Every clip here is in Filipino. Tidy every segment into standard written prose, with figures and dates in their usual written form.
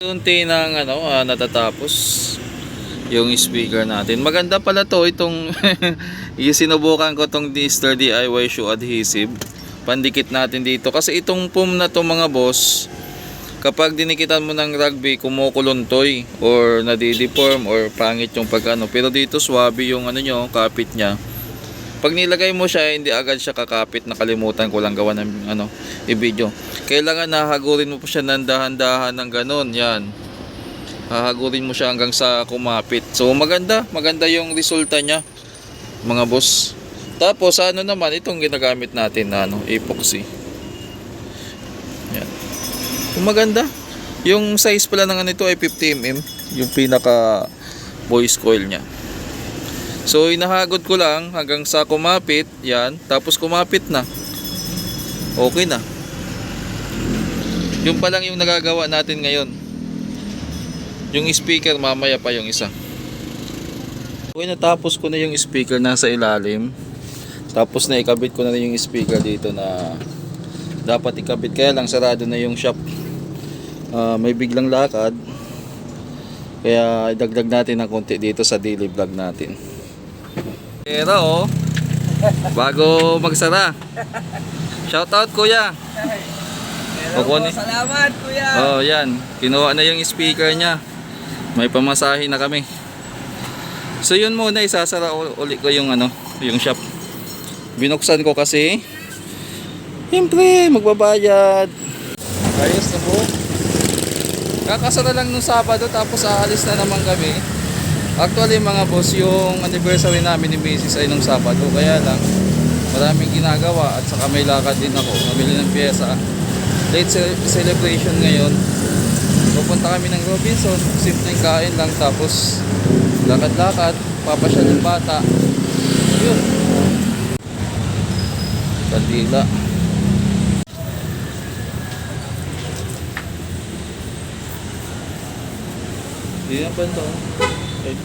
Unti ng natatapos yung speaker natin. Maganda pala to itong sinubukan ko tong Mr. DIY shoe adhesive. Pandikit natin dito kasi itong foam na to mga boss, kapag dinikitan mo ng rugby kumukuluntoy or nadideform or pangit yung pagkano. Pero dito swabe yung kapit niya. Pag nilagay mo siya, hindi agad siya kakapit. Nakalimutan ko lang gawa ng i-video. Kailangan nahagurin mo po siya ng dahan-dahan ng ganon. Yan. Hahagurin mo siya hanggang sa kumapit. So maganda yung resulta niya, mga boss. Tapos naman itong ginagamit natin na epoxy. Yan. Kung maganda. Yung size pala ng ito ay 50mm, yung pinaka voice coil niya. So inahagod ko lang hanggang sa kumapit, yan, tapos kumapit na. Okay na. Yung pa lang yung nagagawa natin ngayon. Yung speaker mamaya pa yung isa. Okay, natapos ko na yung speaker nasa ilalim. Tapos na ikabit ko na yung speaker dito na dapat ikabit, kaya lang sarado na yung shop. May biglang lakad. Kaya idagdag natin ng konti dito sa daily vlog natin. Pero bago magsara, shoutout kuya. Salamat kuya. Oh, yan. Kinuha na yung speaker niya. May pamasahe na kami. So yun muna, isasara ulit ko yung yung shop. Binuksan ko kasi siyempre magbabayad. Ayos na po. Kakasara lang nung Sabado, tapos aalis na naman kami. Actually mga boss, yung anniversary namin ni Macy's ay nung Sabado, kaya lang maraming ginagawa at saka may lakad din ako, namili ng pyesa. Late celebration ngayon. Pupunta kami ng Robinson, simpleng kain lang, tapos lakad-lakad, papasyal ng bata. Yun. Kandila. Hindi na ba ito? Okay.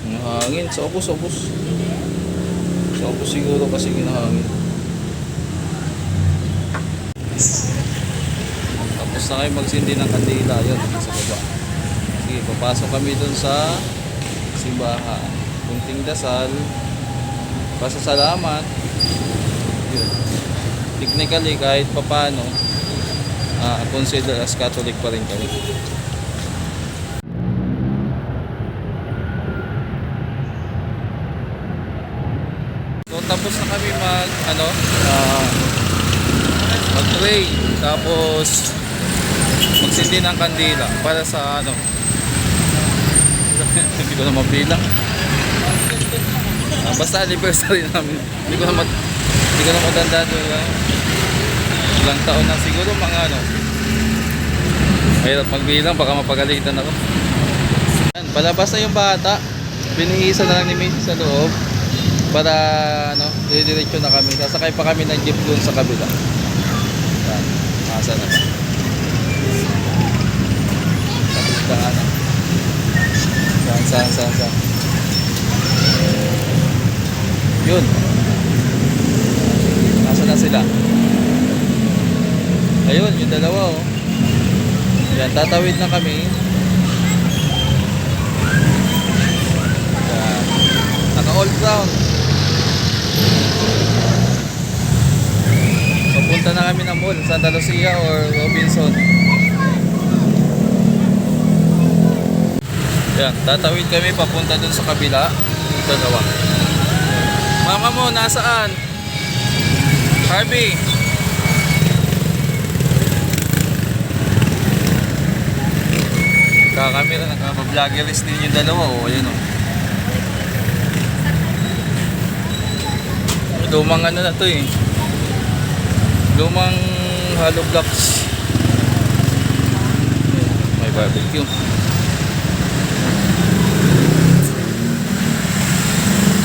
Nahangin sa ubos. Sa ubos siguro kasi ginahangin. Tapos na kayo magsindi ng kandila. Yun, sa baba. Sige, papasok kami dun sa simbahan. Kunting dasal, pasasalamat. Yun. Technically kahit papano, consider as Catholic pa rin kami. Tapos na kami mag-pray, tapos magsindi ng kandila para sa hindi ko na mabilang. Basta anniversary namin. Hindi ko na matandaan ilang taon na siguro, mga mahirap magbilang, baka mapagalitan ako. Palabas na yung bata, binihisa na lang ni Macy sa loob para diretso na kami. Sasakay pa kami ng jeep doon sa kabila. Yan, asa na. Tapos daan. Saan. Yun. Asa na sila? Ayun, yung dalawa oh. Yan, tatawid na kami. Yan. Naka-all ground. Papunta na kami ng mall, Santa Lucia or Robinson. Yan, tatawid kami papunta dun sa kabila. Dalawa. Mama mo, nasaan? Harvey. Kakamera, naka-vloggerist din yung dalawa. O, ayan o. Lumang na to eh. Lumang hollow blocks. May barbecue.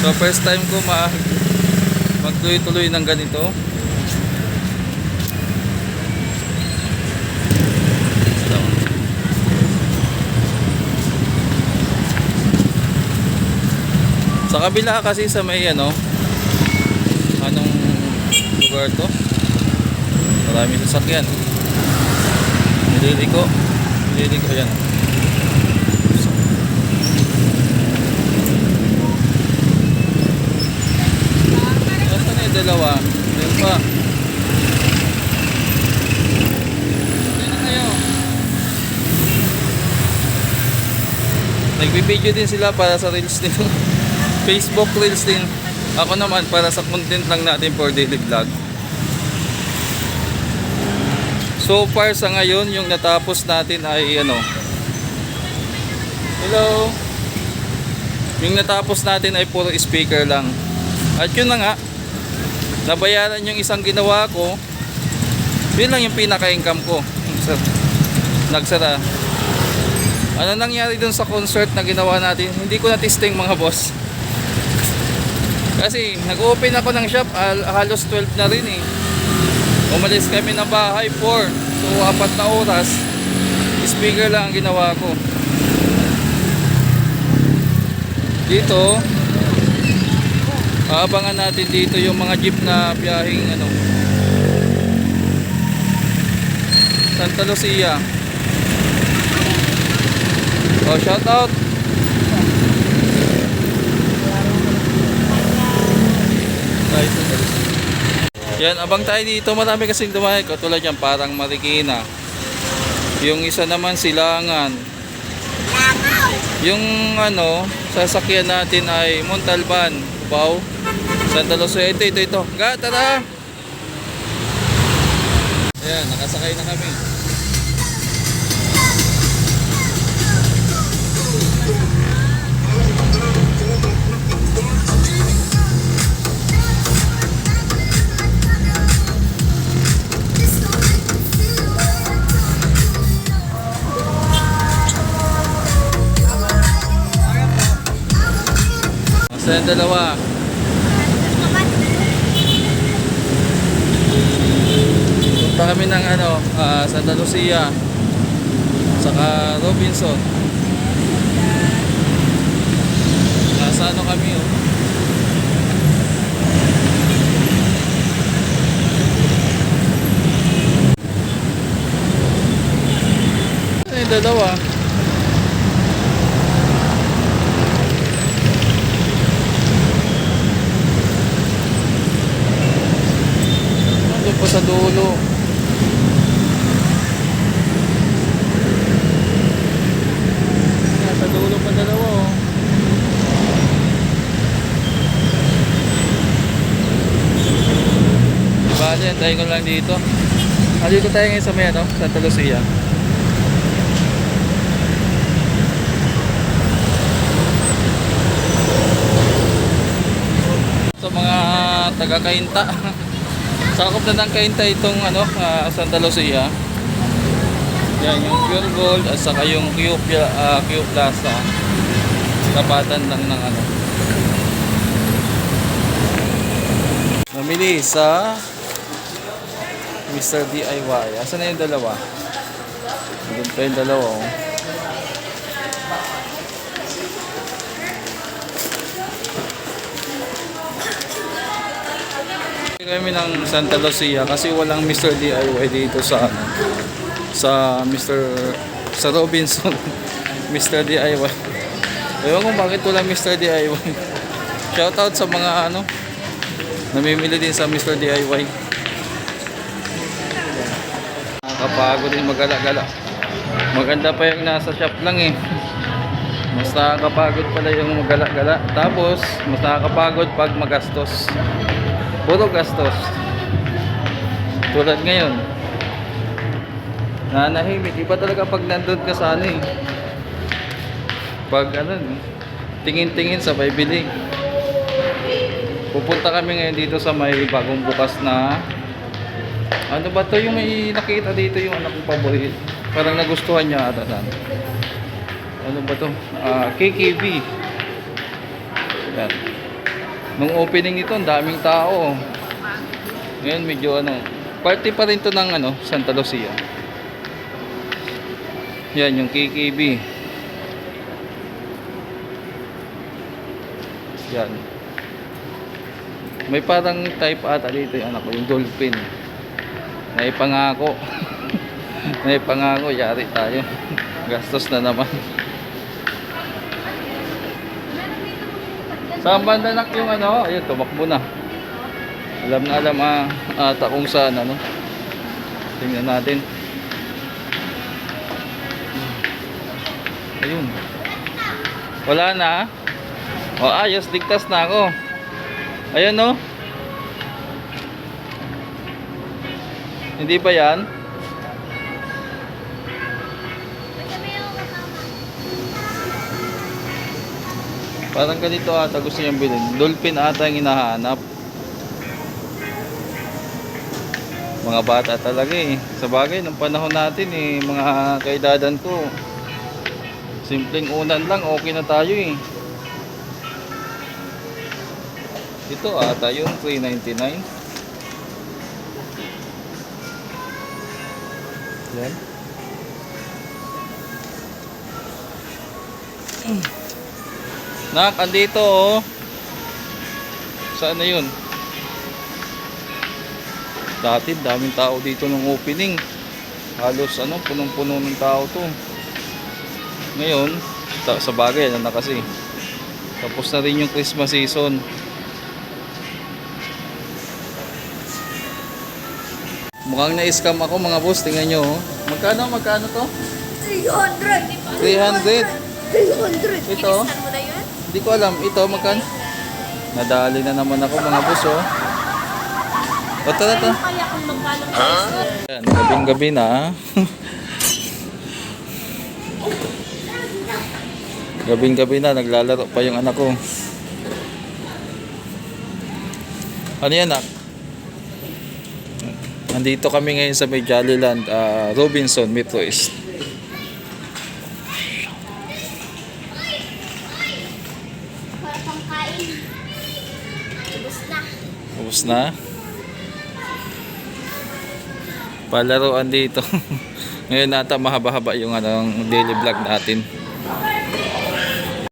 So first time ko magtuloy-tuloy ng ganito. Sa kabila kasi sa may anong lugar to, maraming sasakyan. Liliko. Liliko yan. Nasaan na yung dalawa? Yan pa. Yan na kayo. Nagbibideo din sila para sa reels din. Facebook reels din. Ako naman para sa content lang natin for daily vlog. So far sa ngayon, yung natapos natin ay ano. Hello. Yung natapos natin ay puro speaker lang. At yun na nga. Nabayaran yung isang ginawa ko. Yun lang yung pinaka-income ko. Nagsara. Ano nangyari dun sa concert na ginawa natin? Hindi ko na-testing mga boss. Kasi nag-open ako ng shop halos 12 na rin eh. Umalis kami ng bahay 4. So 4 na oras. Speaker lang ang ginawa ko. Dito aabangan natin dito yung mga jeep na biyaheng ano, Santa Lucia. Oh, shout out. Yan, abang tayo dito. Marami kasing dumahay. Katulad yan, parang Marikina. Yung isa naman, Silangan. Yung ano, sasakyan natin ay Montalban, Cubao, Santa Lucia. Ito. Ga, tara! Ayan, nakasakay na kami. Sa dalawa. Punta kami ng ano, Santa Lucia. Saka Robinson. Nasa ano kami oh. Yung dalawa. Sa dulo. Sa dulo pa dalawa oh. Bale, antayin ko lang dito. Dito tayo ngayon sa may ano, Santa Lucia. Sa mga taga-Kainta. Sakop na ng Kainta itong ano, Santa Lucia. Yan yung Pure Gold at saka yung Q Plaza. Tapatan lang ng ano. Namili sa Mr. DIY. Asan na yung dalawa? Doon pa yung dalawa oh. Kami ng Santa Lucia kasi walang Mr. DIY dito sa ano, sa Robinson. Mr. DIY. Ewan ko bakit walang Mr. DIY. Shout out sa mga ano namimili din sa Mr. DIY. Nakakapagod din magala-gala. Maganda pa yung nasa shop lang eh. Mas nakakapagod pala yung magala-gala. Tapos mas nakakapagod pag magastos. Puro gastos. Tulad ngayon. Nanahimik. Iba talaga pag nandun ka sa ano eh. Pag ano, tingin-tingin sabay bili. Pupunta kami ngayon dito sa may bagong bukas na ano ba to yung may nakita dito yung anak kong paborito. Parang nagustuhan niya ata sana. Ano ba to? KKB. Yan. Nung opening nito, ang daming tao. Ngayon medyo ano, party pa rin to ng ano, Santa Lucia. Yan yung KKB. Yan. May parang type ata dito yung anak ko, yung dolphin. Naipangako. May pangako, yari tayo. Gastos na naman. Saan banda nak yung ano? Ayun, tumakbo na. Alam na alam ata kung saan ano. Tingnan natin. Ayun. Wala na. O ayos, ligtas na ako. Ayun no. Hindi ba yan? Parang ganito ata gusto niyang bilhin. Dolphin ata yung hinahanap. Mga bata talaga eh. Sa bagay, nung panahon natin eh, mga kaedadan ko, simpleng unan lang, okay na tayo eh. Ito ata yung $3.99. Yan. Nak, andito oh. Saan na yun? Dati daming tao dito nung opening. Halos ano, punong-puno ng tao to. Ngayon, sa bagay ano na kasi. Tapos na rin yung Christmas season. Mukhang na-scam ako mga boss, tingnan nyo oh. Magkano to? 300. 300. 300. Ito? Inistan mo na yun? Hindi ko alam, ito magkano? Nadali na naman ako mga boss oh. O tara to. Kaya kung magkano price yun? Yan, gabing-gabi na. Gabing-gabi na, naglalaro pa yung anak ko. Ano yan, nak? Nandito kami ngayon sa may Jollyland, Robinson, Metro East. Para pang kain. Ubus na. Ubus na? Palaruan dito. Ngayon nata mahaba-haba yung daily vlog natin.